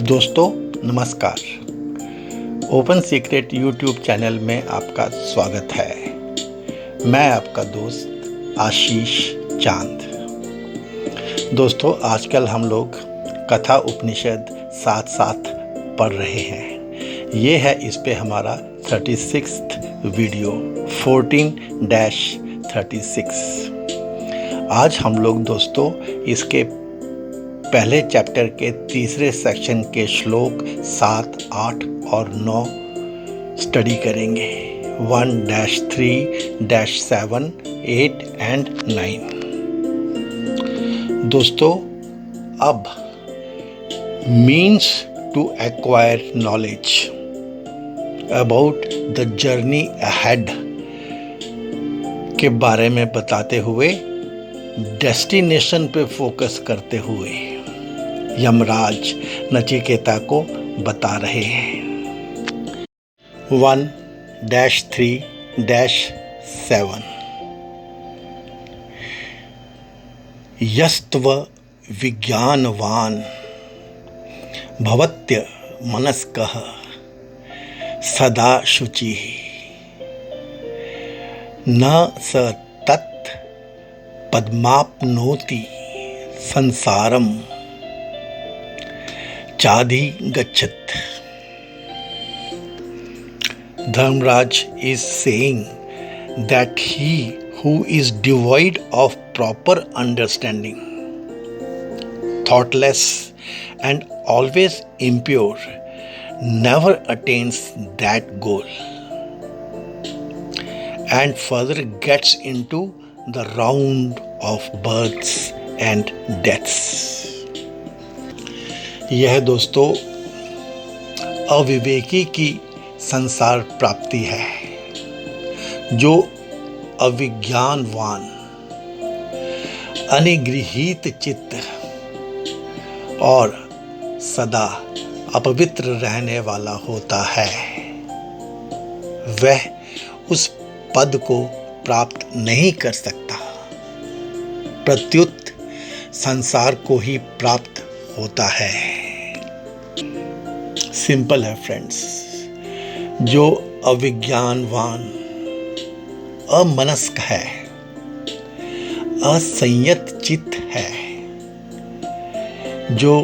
दोस्तों नमस्कार। Open secret YouTube channel में आपका स्वागत है। मैं आपका दोस्त आशीष चांद। दोस्तों आजकल हम लोग कथा उपनिषद साथ साथ पढ़ रहे हैं। ये है इस पे हमारा 36th वीडियो 14-36। आज हम लोग दोस्तों इसके पहले चैप्टर के तीसरे सेक्शन के श्लोक 7, 8 और 9 स्टडी करेंगे। 1-3-7, 8 and 9। दोस्तों अब means to acquire knowledge about the journey ahead के बारे में बताते हुए डेस्टिनेशन पे फोकस करते हुए यमराज नचिकेता को बता रहे हैं। 1-3-7 यस्त्व विज्ञानवान भवत्य मनस्कः सदा शुचिः न स तत् पद्माप्नोति संसारम चाधिगच्छत। Dharmaraj is saying that he who is devoid of proper understanding, thoughtless and always impure, never attains that goal and further gets into the round of births and deaths। यह दोस्तों अविवेकी की संसार प्राप्ति है, जो अविज्ञानवान अनिगृहीत चित्त और सदा अपवित्र रहने वाला होता है। वह उस पद को प्राप्त नहीं कर सकता, प्रत्युत संसार को ही प्राप्त होता है। सिंपल है फ्रेंड्स। जो अविज्ञानवान अमनस्क है, असंयत चित्त है, जो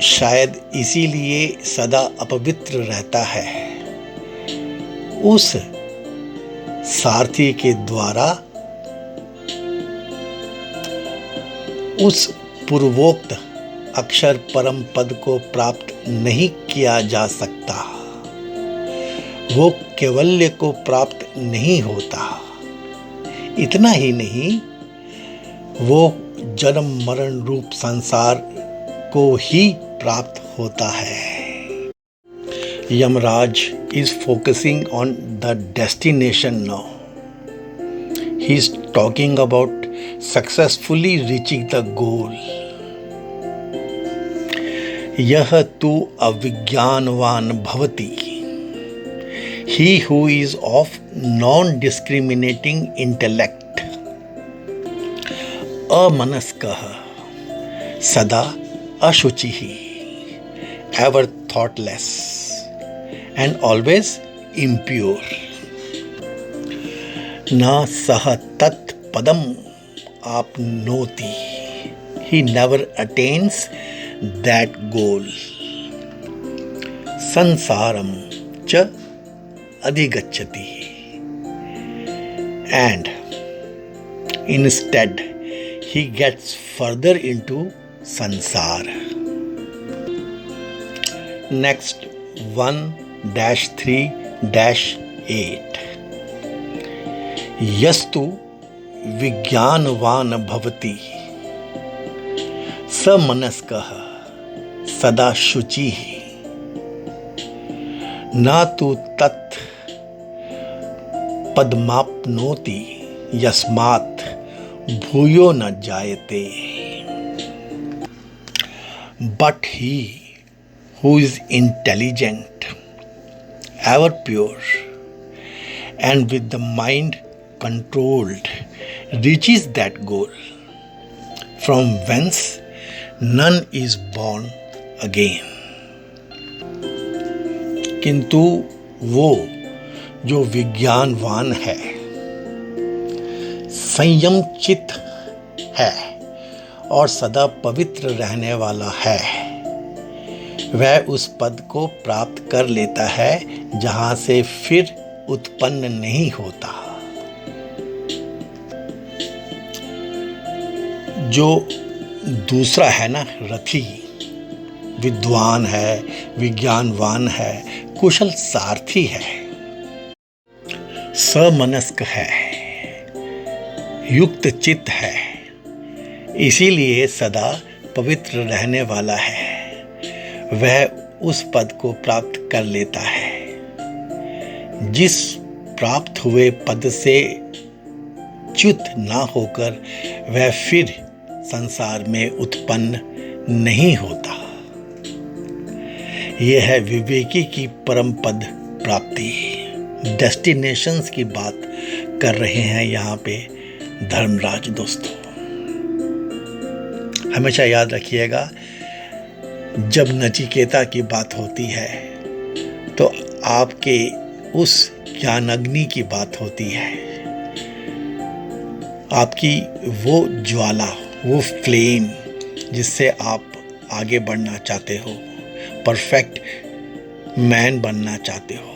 शायद इसीलिए सदा अपवित्र रहता है, उस सारथी के द्वारा उस पूर्वोक्त अक्षर परम पद को प्राप्त नहीं किया जा सकता। वो कैवल्य को प्राप्त नहीं होता। इतना ही नहीं, वो जन्म मरण रूप संसार को ही प्राप्त होता है। Yamraj is focusing on the destination now. He is talking about successfully reaching the goal. यह तु अविज्ञानवान भवति, he who is of non-discriminating intellect, अमनस्कः सदा अशुचिः, ever thoughtless and always impure, न सह तत् पदम आपनोति, he never attains that goal, संसारम च अधिगच्छति, and instead he gets further into sansar। Next 1-3-8 यस्तु विज्ञानवान भवति समनस्कः सदा शुचिः न तु तत् पद्माप्नोति यस्मात् भूयो न जायते। But he who is intelligent, ever pure, and with the mind controlled, reaches that goal from whence none is born again. किंतु वो जो विज्ञानवान है, संयम चित्त है और सदा पवित्र रहने वाला है, वह उस पद को प्राप्त कर लेता है जहां से फिर उत्पन्न नहीं होता। जो दूसरा है ना, रथी, विद्वान है, विज्ञानवान है, कुशल सारथी है, समनस्क है, युक्त चित्त है, इसीलिए सदा पवित्र रहने वाला है, वह उस पद को प्राप्त कर लेता है। जिस प्राप्त हुए पद से च्युत ना होकर वह फिर संसार में उत्पन्न नहीं होता। यह है विवेकी की परम पद प्राप्ति। डेस्टिनेशंस की बात कर रहे हैं यहाँ पे धर्मराज। दोस्तों, हमेशा याद रखिएगा, जब नचिकेता की बात होती है तो आपके उस ज्ञानाग्नि की बात होती है। आपकी वो ज्वाला, वो फ्लेम जिससे आप आगे बढ़ना चाहते हो, परफेक्ट मैन बनना चाहते हो,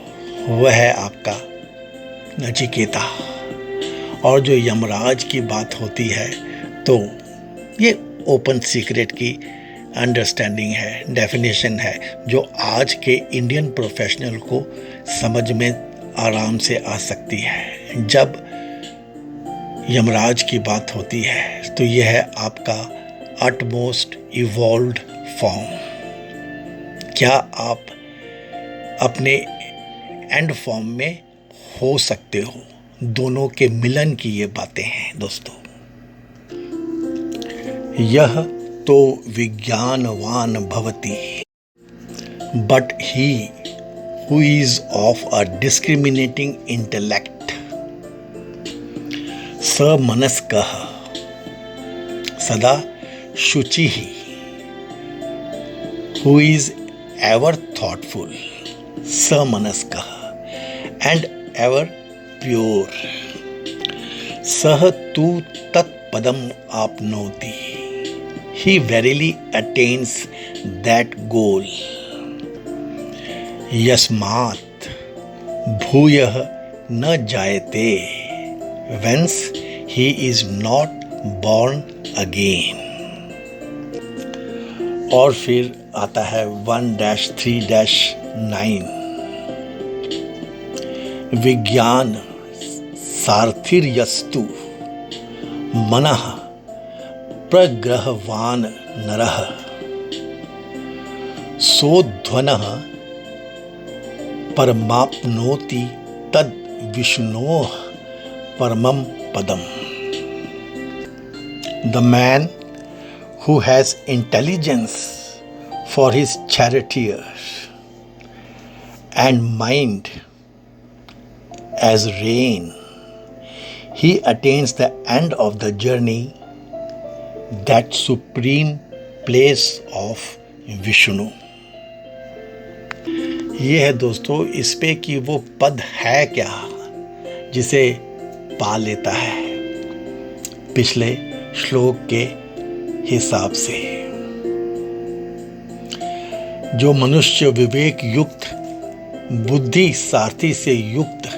वह है आपका नचिकेता। और जो यमराज की बात होती है तो ये ओपन सीक्रेट की अंडरस्टैंडिंग है, डेफिनेशन है, जो आज के इंडियन प्रोफेशनल को समझ में आराम से आ सकती है। जब यमराज की बात होती है तो यह है आपका अटमोस्ट इवॉल्व्ड फॉर्म। क्या आप अपने एंड फॉर्म में हो सकते हो? दोनों के मिलन की ये बातें हैं दोस्तों। यह तो विज्ञानवान भवति, but he who is of a discriminating intellect, समनस्कः सदा शुचिः, हु इज एवर थॉटफुल, समनस्कः एंड एवर प्योर, सह तु तत्पदम आपनोति, he verily attains that goal. यस्मात् भूयः न जायते, whence he is not born again. और फिर आता है 1-3-9, विज्ञान सारथिर्यस्तु मनः प्रग्रहवान नरः, सोध्वनः परमाप्नोति तद विष्णोः परमं पदम। The man who has intelligence for his charioteers and mind as rain, he attains the end of the journey, that supreme place of Vishnu. ये है दोस्तों इस पे कि वो पद है क्या जिसे पा लेता है पिछले श्लोक के हिसाब से। जो मनुष्य विवेक युक्त, बुद्धि सारथी से युक्त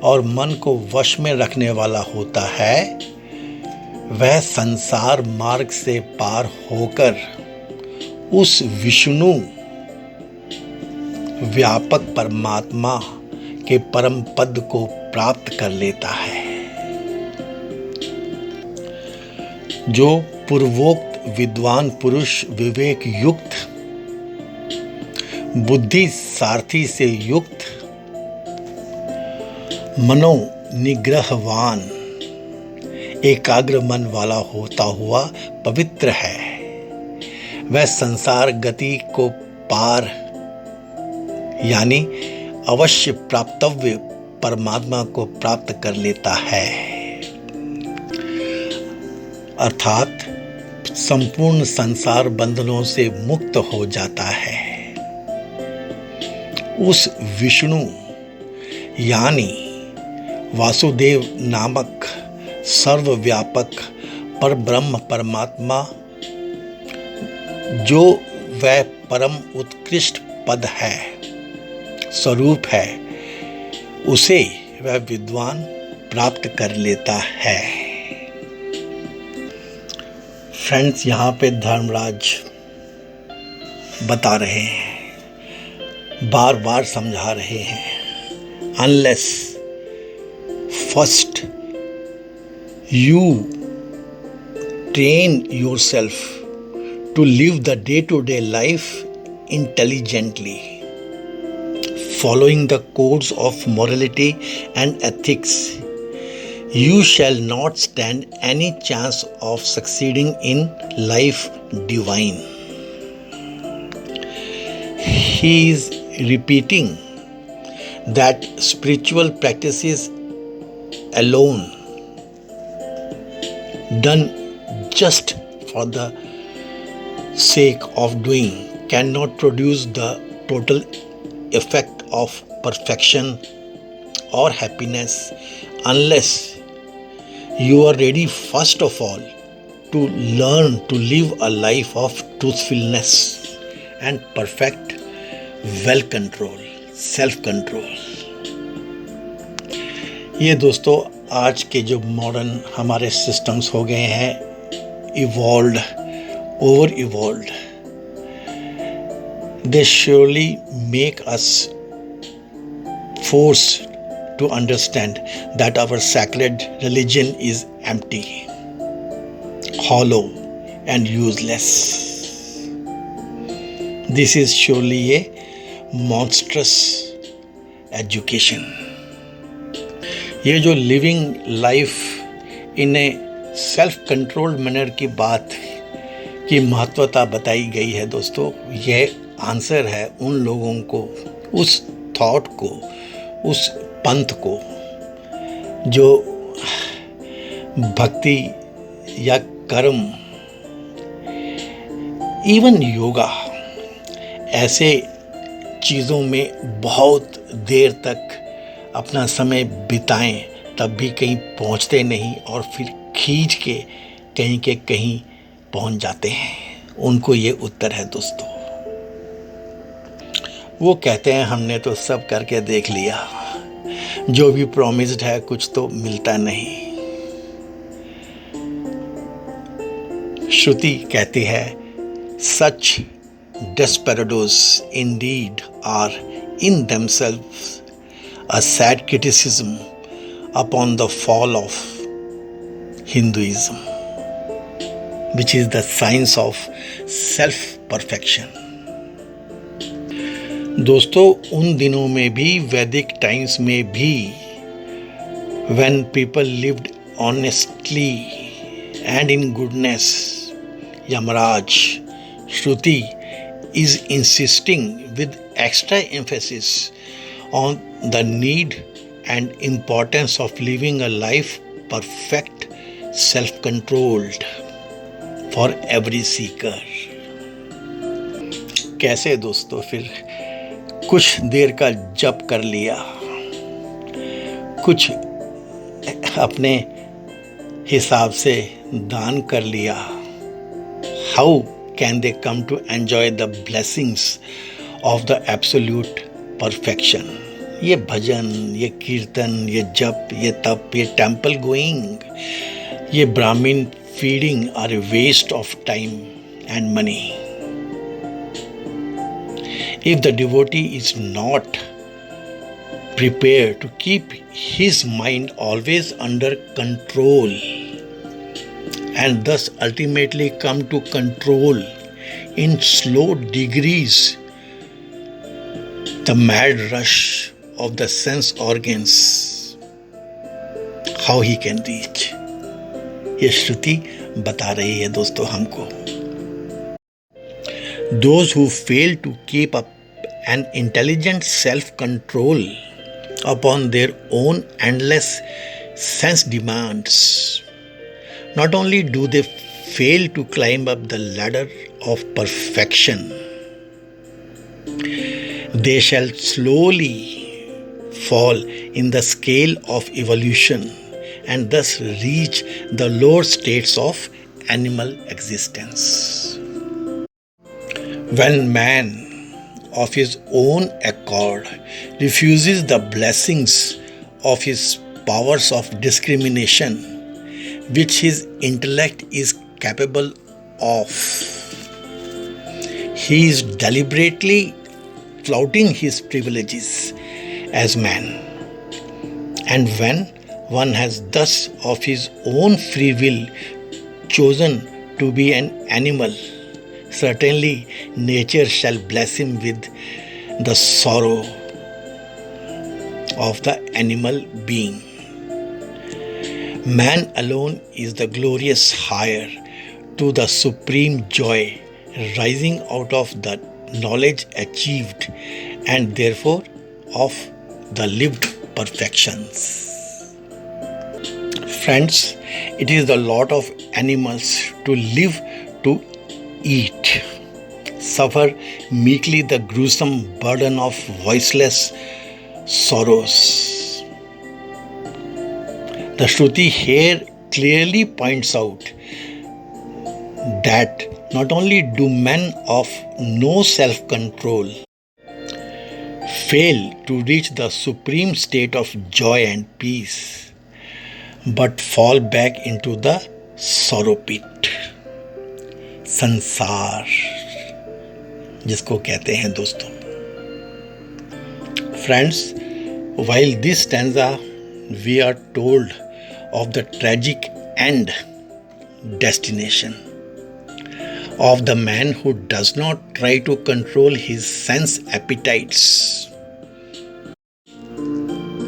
और मन को वश में रखने वाला होता है, वह संसार मार्ग से पार होकर उस विष्णु व्यापक परमात्मा के परम पद को प्राप्त कर लेता है। जो पूर्वोक्त विद्वान पुरुष विवेक युक्त, बुद्धि सारथी से युक्त, मनो निग्रहवान, एकाग्र मन वाला होता हुआ पवित्र है, वह संसार गति को पार यानी अवश्य प्राप्तव्य परमात्मा को प्राप्त कर लेता है, अर्थात संपूर्ण संसार बंधनों से मुक्त हो जाता है। उस विष्णु यानी वासुदेव नामक सर्वव्यापक परब्रह्म परमात्मा जो वह परम उत्कृष्ट पद है, स्वरूप है, उसे वह विद्वान प्राप्त कर लेता है। फ्रेंड्स, यहाँ पे धर्मराज बता रहे हैं, बार बार समझा रहे हैं, unless first you train yourself to live the day-to-day life intelligently, following the codes of morality and ethics, you shall not stand any chance of succeeding in life divine. He is repeating that spiritual practices alone, done just for the sake of doing, cannot produce the total effect of perfection or happiness unless you are ready first of all to learn to live a life of truthfulness and perfect well-control, self-control. ये दोस्तों आज के जो modern हमारे systems हो गए हैं, evolved, over evolved, they surely make us forced to understand that our sacred religion is empty, hollow and useless. This is surely a monstrous education. ये जो living life in A self controlled manner की बात की महत्वता बताई गई है दोस्तों, यह आंसर है उन लोगों को, उस थॉट को, उस पंथ को जो भक्ति या कर्म, इवन योगा ऐसे चीज़ों में बहुत देर तक अपना समय बिताएं तब भी कहीं पहुंचते नहीं और फिर खींच के कहीं के कहीं पहुंच जाते हैं। उनको ये उत्तर है दोस्तों। वो कहते हैं हमने तो सब करके देख लिया, जो भी प्रॉमिस्ड है कुछ तो मिलता नहीं। श्रुति कहती है सच desperados indeed are in themselves a sad criticism upon the fall of Hinduism, which is the science of self-perfection. दोस्तों, उन दिनों में भी, वैदिक टाइम्स में भी, when people lived honestly and in goodness, Yamaraj, Shruti is insisting with extra emphasis on the need and importance of living a life perfect, self-controlled for every seeker. कैसे दोस्तों, फिर कुछ देर का जप कर लिया, कुछ अपने हिसाब से दान कर लिया, how can they come to enjoy the blessings of the absolute perfection? ये भजन, ये कीर्तन, ये जप, ये तप, ये टेम्पल गोइंग, ये Brahmin feeding are a waste of time and money. If the devotee is not prepared to keep his mind always under control and thus ultimately come to control in slow degrees the mad rush of the sense organs, how he can reach? ये श्रुति बता रही है दोस्तों हमको. Those who fail to keep up an intelligent self-control upon their own endless sense demands, not only do they fail to climb up the ladder of perfection They shall slowly fall in the scale of evolution and thus reach the lower states of animal existence. When man of his own accord refuses the blessings of his powers of discrimination, which his intellect is capable of, he is deliberately flouting his privileges as man. And when one has thus of his own free will chosen to be an animal, certainly nature shall bless him with the sorrow of the animal being. Man alone is the glorious higher to the supreme joy rising out of the knowledge achieved and therefore of the lived perfections. Friends, it is the lot of animals to live to eat, suffer meekly the gruesome burden of voiceless sorrows. The Shruti here clearly points out that not only do men of no self-control fail to reach the supreme state of joy and peace, but fall back into the sorrow pit, संसार जिसको कहते हैं दोस्तों. Friends, while this stanza we are told of the tragic end destination of the man who does not try to control his sense appetites,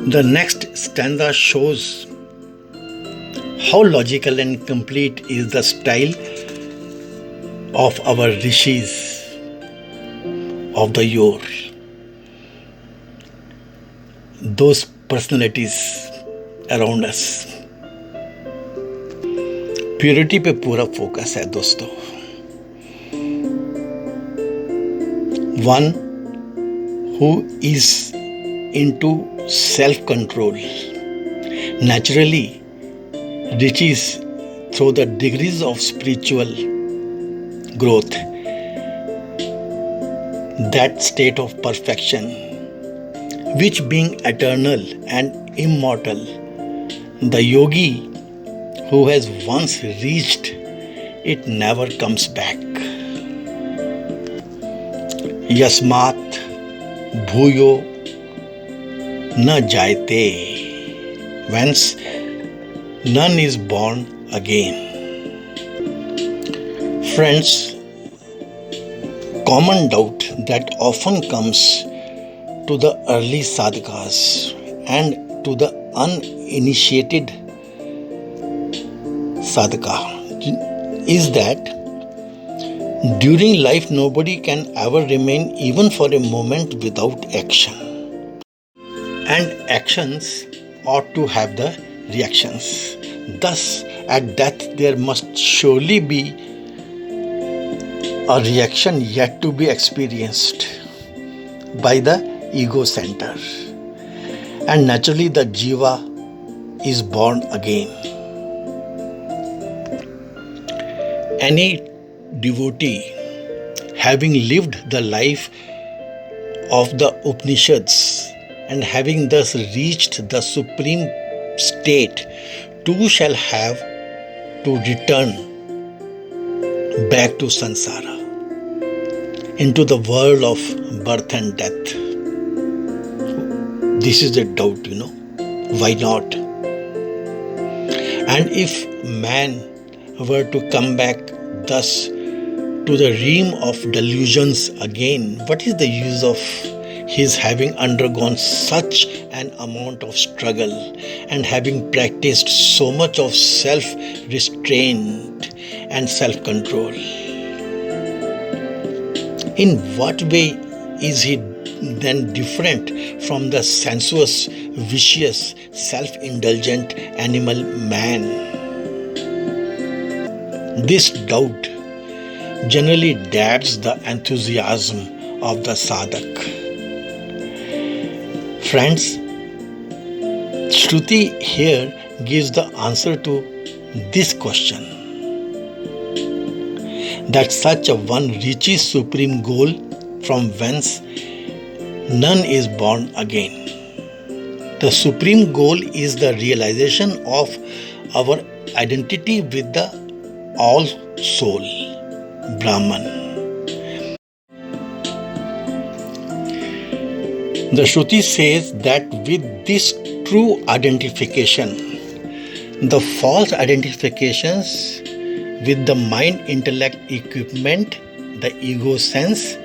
the next stanza shows how logical and complete is the style of our rishis of the yore, those personalities around us. Purity पे पूरा focus है दोस्तों. One who is into self-control naturally reaches through the degrees of spiritual growth that state of perfection which, being eternal and immortal, the yogi who has once reached it never comes back. Yasmat bhuyo na jayate, whence none is born again. Friends, common doubt that often comes to the early sadhakas and to the uninitiated sadhaka is that during life nobody can ever remain even for a moment without action, and actions ought to have the reactions. Thus, at death there must surely be a reaction yet to be experienced by the ego center, and naturally the jiva is born again. Any devotee having lived the life of the Upanishads and having thus reached the supreme state too shall have to return back to samsara, into the world of birth and death. This is the doubt, why not? And if man were to come back thus to the realm of delusions again, what is the use of his having undergone such an amount of struggle and having practiced so much of self-restraint and self-control? In what way is he then different from the sensuous, vicious, self-indulgent animal man? This doubt generally dabs the enthusiasm of the sadhak Friends, Shruti here gives the answer to this question, that such a one reaches supreme goal from whence none is born again. The supreme goal is the realization of our identity with the all soul, Brahman. The Shruti says that with this true identification, the false identifications with the mind intellect equipment, the ego sense,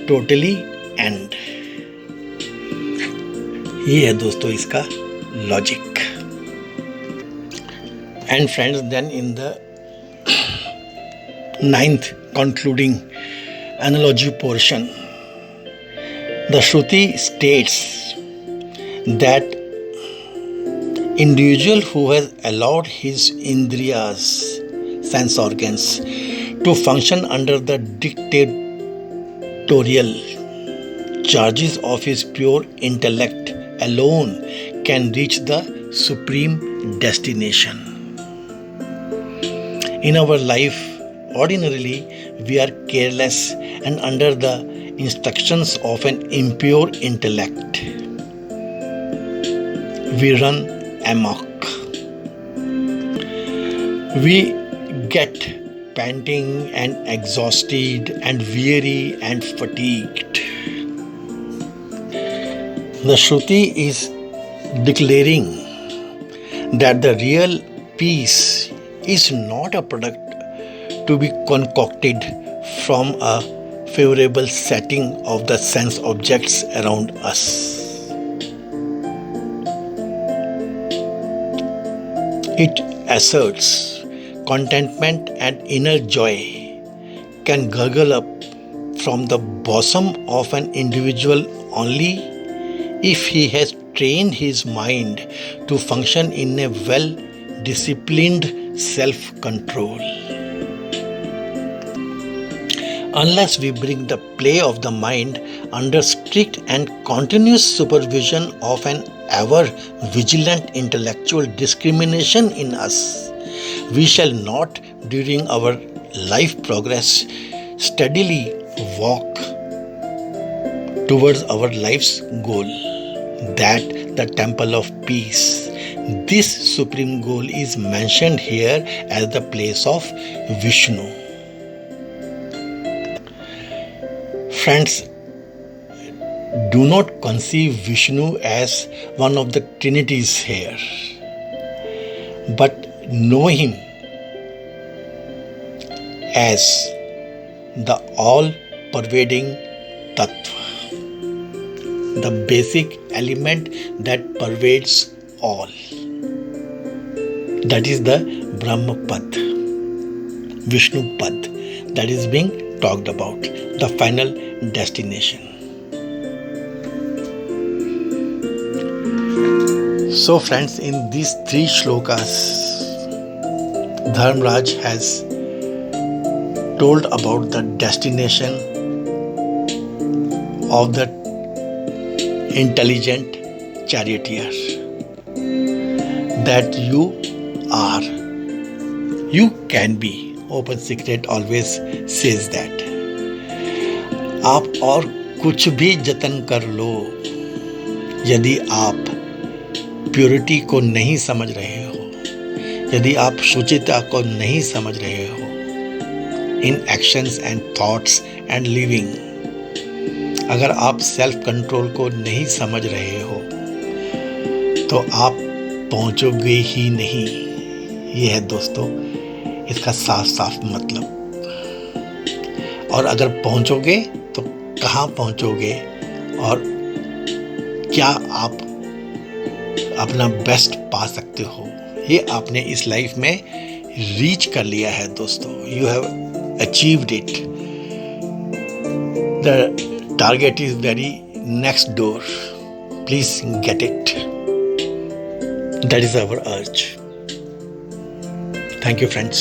totally end. ये है दोस्तों इसका logic. And friends, then in the 9th concluding analogy portion, the Shruti states that individual who has allowed his indriyas, sense organs, to function under the dictatorial charges of his pure intellect alone can reach the supreme destination. In our life, ordinarily, we are careless and under the instructions of an impure intellect. We run amok. We get panting and exhausted and weary and fatigued. The Shruti is declaring that the real peace is not a product to be concocted from a favorable setting of the sense objects around us. It asserts contentment and inner joy can gurgle up from the bosom of an individual only if he has trained his mind to function in a well-disciplined self-control. Unless we bring the play of the mind under strict and continuous supervision of an ever-vigilant intellectual discrimination in us, we shall not, during our life progress, steadily walk towards our life's goal, that the temple of peace. This supreme goal is mentioned here as the place of Vishnu. Friends, do not conceive Vishnu as one of the trinities here, but know him as the all-pervading Tattva, the basic element that pervades all. That is the Brahma Pad, Vishnu Pad, that is being talked about, the final destination. So friends, in these 3 shlokas, Dharmaraj has told about the destination of the intelligent charioteer, that you can be. Open Secret always says that. आप और कुछ भी जतन कर लो, यदि आप purity को नहीं समझ रहे हो, यदि आप शुचिता को नहीं समझ रहे हो, इन actions and thoughts and living, अगर आप सेल्फ कंट्रोल को नहीं समझ रहे हो तो आप पहुंचोगे ही नहीं. ये है दोस्तों इसका साफ साफ मतलब. और अगर पहुंचोगे तो कहाँ पहुंचोगे और क्या आप अपना बेस्ट पा सकते हो, ये आपने इस लाइफ में रीच कर लिया है दोस्तों. You have achieved it. The target is very next door. Please get it. That is our urge. Thank you, friends.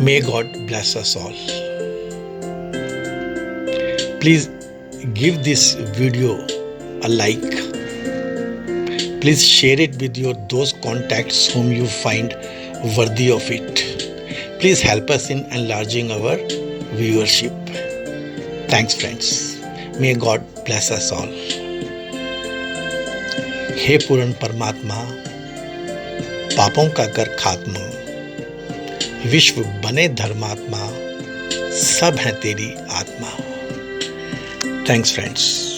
May God bless us all. Please give this video a like Please share it with your those contacts whom you find worthy of it. Please help us in enlarging our viewership. Thanks friends. May God bless us all. हे पूर्ण परमात्मा, पापों का कर खात्मा, विश्व बने धर्मात्मा, सब है तेरी आत्मा। Thanks friends.